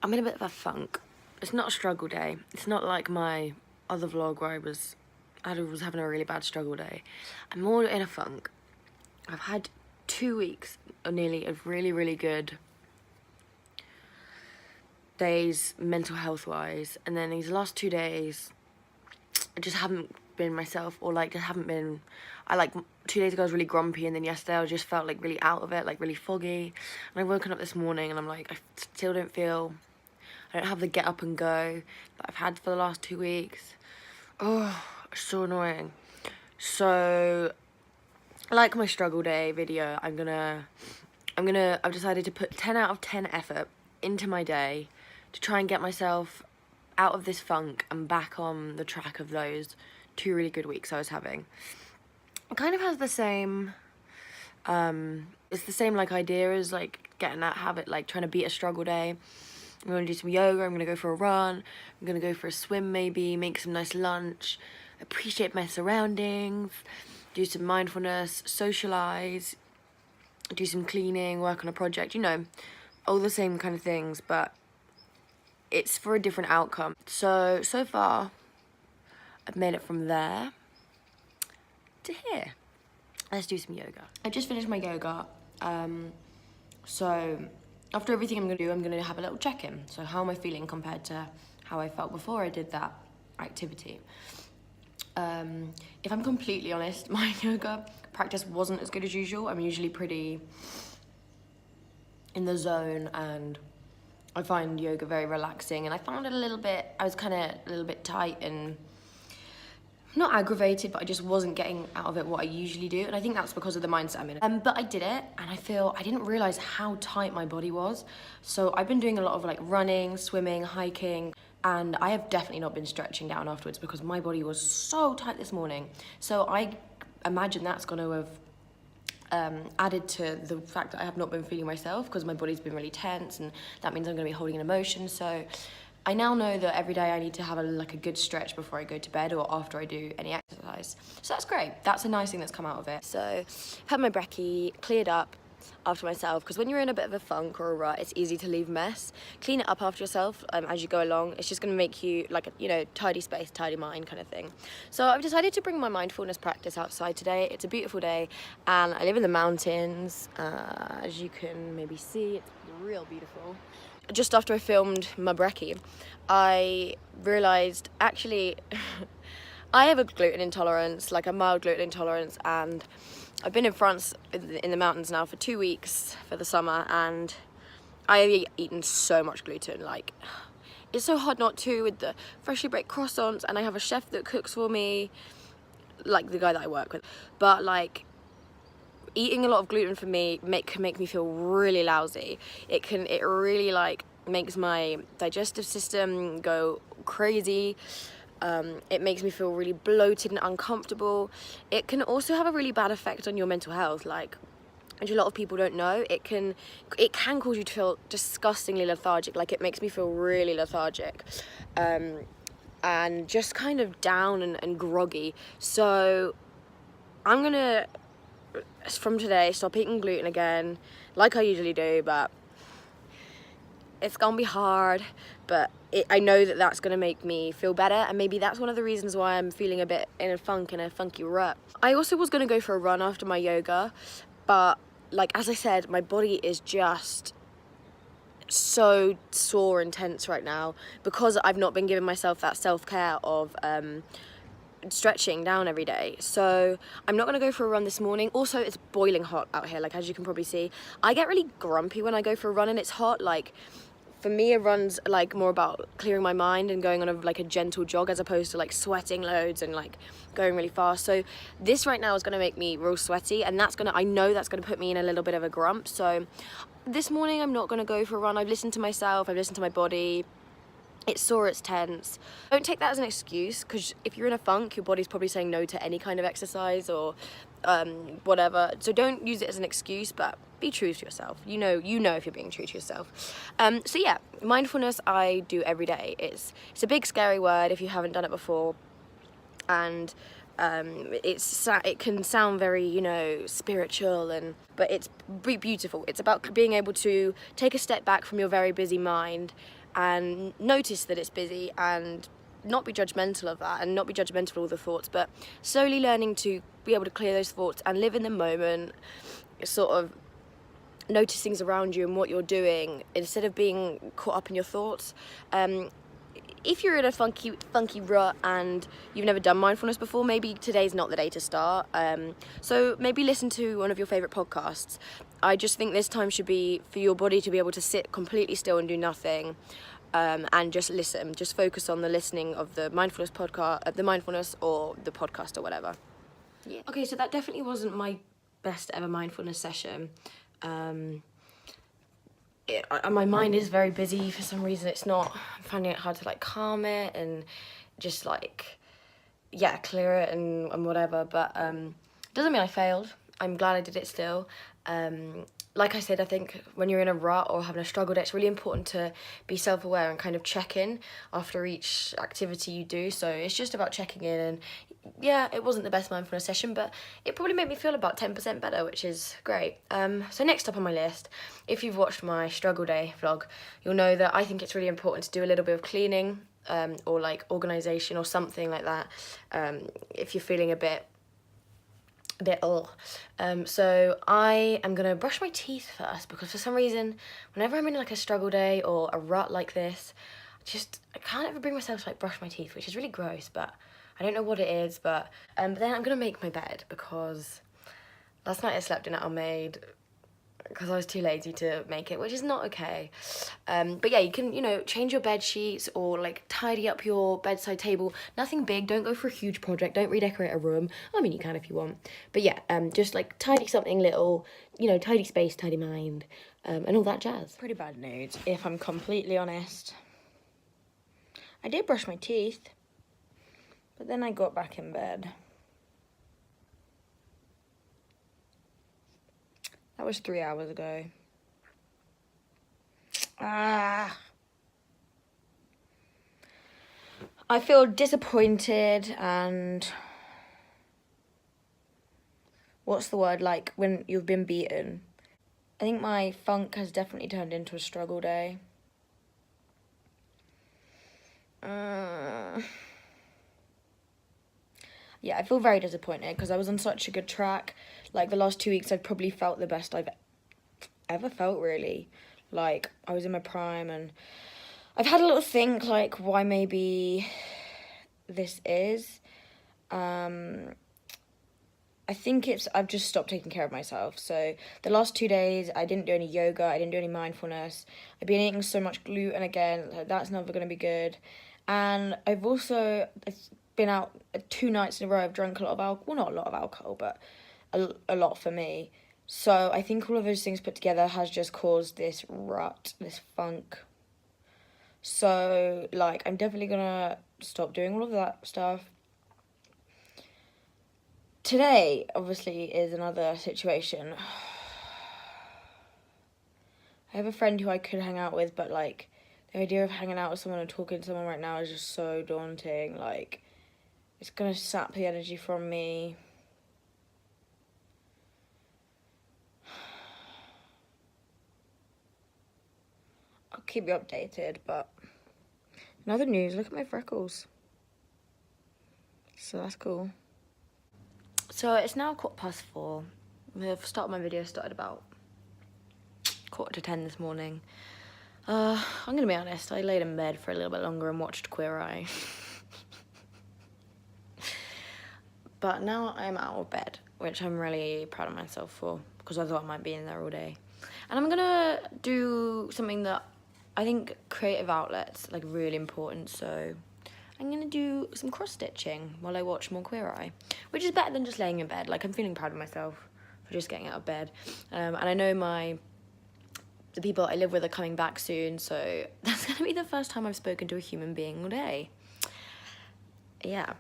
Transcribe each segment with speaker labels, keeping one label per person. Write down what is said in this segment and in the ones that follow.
Speaker 1: I'm in a bit of a funk. It's not a struggle day. It's not like my other vlog where I was having a really bad struggle day. I'm more in a funk. I've had 2 weeks or nearly of really, really good days mental health wise, and then these last 2 days I just haven't been myself, or like just haven't been. 2 days ago I was really grumpy, and then yesterday I just felt like really out of it, like really foggy. And I've woken up this morning and I'm like, I still don't feel, I don't have the get up and go that I've had for the last 2 weeks. Oh, it's so annoying. So like my struggle day video, I've decided to put 10 out of 10 effort into my day to try and get myself out of this funk and back on the track of those 2 really good weeks I was having. It kind of has the same, it's the same like idea as like getting that habit, like trying to beat a struggle day. I'm gonna do some yoga, I'm gonna go for a run, I'm gonna go for a swim maybe, make some nice lunch, appreciate my surroundings, do some mindfulness, socialise, do some cleaning, work on a project, you know, all the same kind of things, but it's for a different outcome. So far, I've made it from there to here. Let's do some yoga. I just finished my yoga, so after everything I'm gonna do, I'm gonna have a little check-in. So how am I feeling compared to how I felt before I did that activity? If I'm completely honest, my yoga practice wasn't as good as usual. I'm usually pretty in the zone, and I find yoga very relaxing, and I found it I was kind of a little bit tight and not aggravated, but I just wasn't getting out of it what I usually do, and I think that's because of the mindset I'm in. But I did it, and I didn't realize how tight my body was. So I've been doing a lot of like running, swimming, hiking, and I have definitely not been stretching down afterwards because my body was so tight this morning. So I imagine that's going to have added to the fact that I have not been feeling myself, because my body's been really tense, and that means I'm going to be holding an emotion. So I now know that every day I need to have a good stretch before I go to bed or after I do any exercise. So that's great. That's a nice thing that's come out of it. So had my brekkie, cleared up after myself, because when you're in a bit of a funk or a rut, it's easy to leave mess. Clean it up after yourself as you go along. It's just going to make you like a, tidy space, tidy mind kind of thing. So I've decided to bring my mindfulness practice outside today. It's a beautiful day, and I live in the mountains. As you can maybe see, it's real beautiful. Just after I filmed my brekkie, I realised actually I have a gluten intolerance, like a mild gluten intolerance, and I've been in France in the mountains now for 2 weeks for the summer, and I've eaten so much gluten. Like, it's so hard not to with the freshly baked croissants, and I have a chef that cooks for me, like the guy that I work with. But like, eating a lot of gluten for me can make me feel really lousy. It really like makes my digestive system go crazy. It makes me feel really bloated and uncomfortable. It can also have a really bad effect on your mental health, like, which a lot of people don't know. It can cause you to feel disgustingly lethargic. Like, it makes me feel really lethargic, and just kind of down and groggy. So I'm gonna, from today, stop eating gluten again, like I usually do, but it's gonna be hard. But I know that that's gonna make me feel better, and maybe that's one of the reasons why I'm feeling a bit in a funky rut. I also was gonna go for a run after my yoga, but like, as I said, my body is just so sore and tense right now because I've not been giving myself that self-care of stretching down every day. So I'm not gonna go for a run this morning. Also, it's boiling hot out here, like, as you can probably see. I get really grumpy when I go for a run and it's hot. Like, for me, a run's like more about clearing my mind and going on a gentle jog, as opposed to like sweating loads and like going really fast. So this right now is gonna make me real sweaty, and I know that's gonna put me in a little bit of a grump. So this morning I'm not gonna go for a run. I've listened to myself, I've listened to my body. It's sore, it's tense. Don't take that as an excuse, because if you're in a funk, your body's probably saying no to any kind of exercise or whatever. So don't use it as an excuse, but be true to yourself. You know if you're being true to yourself. So yeah, mindfulness I do every day. It's a big scary word if you haven't done it before, and it can sound very spiritual, but it's beautiful. It's about being able to take a step back from your very busy mind and notice that it's busy and not be judgmental of that and not be judgmental of all the thoughts, but slowly learning to be able to clear those thoughts and live in the moment, sort of notice things around you and what you're doing instead of being caught up in your thoughts. If you're in a funky rut and you've never done mindfulness before, maybe today's not the day to start. So maybe listen to one of your favourite podcasts. I just think this time should be for your body to be able to sit completely still and do nothing, and just listen. Just focus on the listening of the mindfulness podcast, the mindfulness or the podcast or whatever. Yeah. Okay, so that definitely wasn't my best ever mindfulness session. My mind is very busy for some reason. It's not, I'm finding it hard to like calm it and just like, yeah, clear it and whatever, but doesn't mean I failed. I'm glad I did it still. Like I said, I think when you're in a rut or having a struggle day, it's really important to be self-aware and kind of check in after each activity you do. So it's just about checking in, and yeah, it wasn't the best mindfulness session, but it probably made me feel about 10% better, which is great. So next up on my list, if you've watched my struggle day vlog, you'll know that I think it's really important to do a little bit of cleaning, or like organisation or something like that, if you're feeling a bit ill. So I am gonna brush my teeth first, because for some reason whenever I'm in like a struggle day or a rut like this, I can't ever bring myself to like brush my teeth, which is really gross, but I don't know what it is. But then I'm gonna make my bed, because last night I slept in it unmade because I was too lazy to make it, which is not okay. But yeah, you can, change your bed sheets or like tidy up your bedside table. Nothing big, don't go for a huge project, don't redecorate a room. I mean, you can if you want. But yeah, just like tidy something little, tidy space, tidy mind, and all that jazz.
Speaker 2: Pretty bad news, if I'm completely honest. I did brush my teeth, but then I got back in bed. That was 3 hours ago. I feel disappointed and... what's the word, like when you've been beaten? I think my funk has definitely turned into a struggle day. Yeah, I feel very disappointed because I was on such a good track. Like, the last 2 weeks I've probably felt the best I've ever felt, really. Like, I was in my prime, and I've had a little think, like, why maybe this is. I think I've just stopped taking care of myself. So the last 2 days, I didn't do any yoga, I didn't do any mindfulness. I've been eating so much gluten again, that's never going to be good. And I've also been out 2 nights in a row. I've drunk a lot of alcohol, well, not a lot of alcohol, but a lot for me. So I think all of those things put together has just caused this rut, this funk. So, like, I'm definitely gonna stop doing all of that stuff. Today, obviously, is another situation. I have a friend who I could hang out with, but, like, the idea of hanging out with someone and talking to someone right now is just so daunting. Like, it's gonna sap the energy from me. I'll keep you updated, but in other news, look at my freckles. So that's cool. So it's now 4:15. The start of my video started about 9:45 this morning. I'm gonna be honest, I laid in bed for a little bit longer and watched Queer Eye. But now I'm out of bed, which I'm really proud of myself for, because I thought I might be in there all day. And I'm gonna do something that I think creative outlets, like, really important, so I'm gonna do some cross-stitching while I watch more Queer Eye, which is better than just laying in bed. Like, I'm feeling proud of myself for just getting out of bed. And I know the people I live with are coming back soon, so that's gonna be the first time I've spoken to a human being all day. Yeah,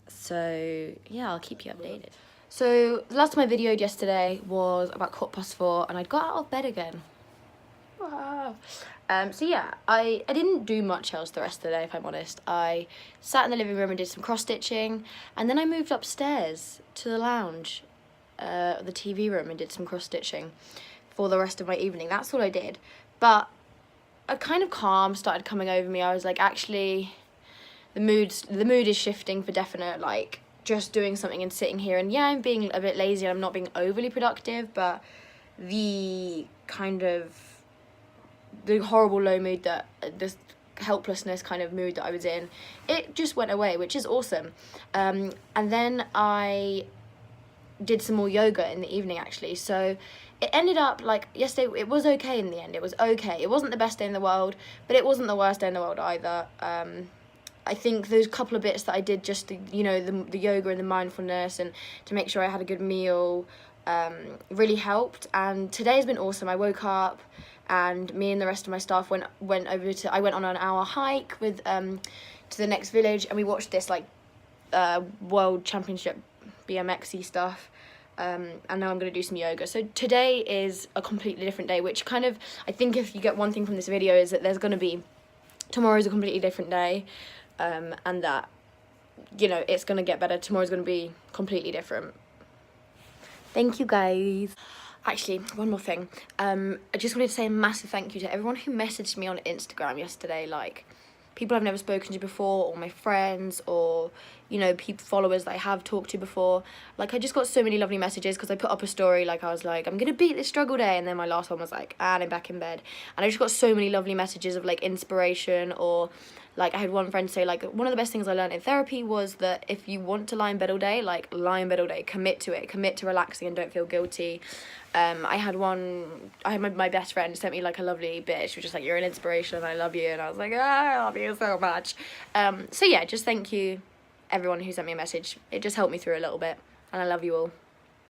Speaker 2: so yeah, I'll keep you updated. So the last time I videoed yesterday was about 4:15, and I'd got out of bed again. Wow. So yeah, I didn't do much else the rest of the day, if I'm honest. I sat in the living room and did some cross-stitching, and then I moved upstairs to the lounge, the TV room, and did some cross-stitching for the rest of my evening. That's all I did. But a kind of calm started coming over me. I was like, actually, the mood is shifting for definite, like, just doing something and sitting here, and yeah, I'm being a bit lazy, I'm not being overly productive, but the kind of, the horrible low mood, that this helplessness kind of mood that I was in, it just went away, which is awesome. And then I did some more yoga in the evening, actually, so it ended up, like, yesterday, it was okay in the end. It was okay. It wasn't the best day in the world, but it wasn't the worst day in the world either. I think those couple of bits that I did, just the, you know, the yoga and the mindfulness, and to make sure I had a good meal, really helped. And today's been awesome. I woke up, and me and the rest of my staff went over to, I went on an hour hike with to the next village, and we watched this, like, world championship BMX-y stuff. And now I'm going to do some yoga. So today is a completely different day, which kind of, I think if you get one thing from this video, is that there's going to be, tomorrow's a completely different day, and that, you know, it's going to get better. Tomorrow's going to be completely different. Thank you, guys. Actually, one more thing. I just wanted to say a massive thank you to everyone who messaged me on Instagram yesterday, like, people I've never spoken to before, or my friends, or, you know, followers that I have talked to before. Like, I just got so many lovely messages, because I put up a story, like, I was like, I'm gonna beat this struggle day, and then my last one was like, and I'm back in bed. And I just got so many lovely messages of, like, inspiration, or, like, I had one friend say, like, one of the best things I learned in therapy was that if you want to lie in bed all day, like, lie in bed all day, commit to it, commit to relaxing and don't feel guilty. I had my best friend sent me, like, a lovely bit. She was just like, you're an inspiration and I love you. And I was like, I love you so much. So yeah, just thank you everyone who sent me a message. It just helped me through a little bit, and I love you all.